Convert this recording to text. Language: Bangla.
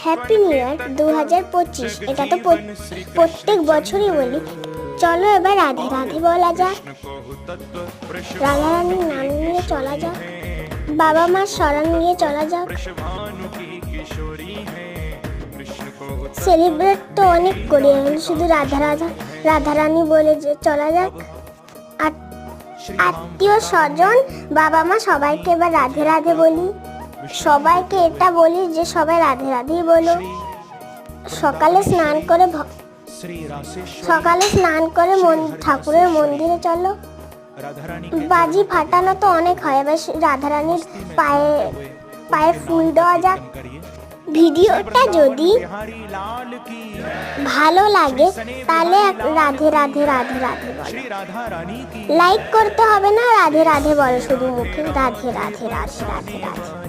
Happy new year 2025। এটা তো প্রত্যেক বছরই বলি। চলো এবার রাধে রাধে বলা যাক, রাধা রানীর নাম নিয়ে চলা যাক, বাবা মার শরণ নিয়ে চলা যাক। সেলিব্রেট তো অনেক করি, শুধু রাধা রানী বলে যে চলা যাক। আত্মীয় স্বজন বাবা মা সবাইকে এবার রাধে রাধে বলি। সবাইকে এটা বলি যে সবাই রাধে রাধেই বলো। সকালে স্নান করে ঠাকুরের মন্দিরে চলো। বাজি ফাটানো তো অনেক হয়, এবার রাধারানীর পায়ে ফুল দেওয়া যাক। ভিডিওটা যদি ভালো লাগে তাহলে রাধে রাধে রাধে রাধে বলো। লাইক করতে হবে না, রাধে রাধে বলো শুধু মুখে, রাধে রাধে রাধে রাধে রাধে।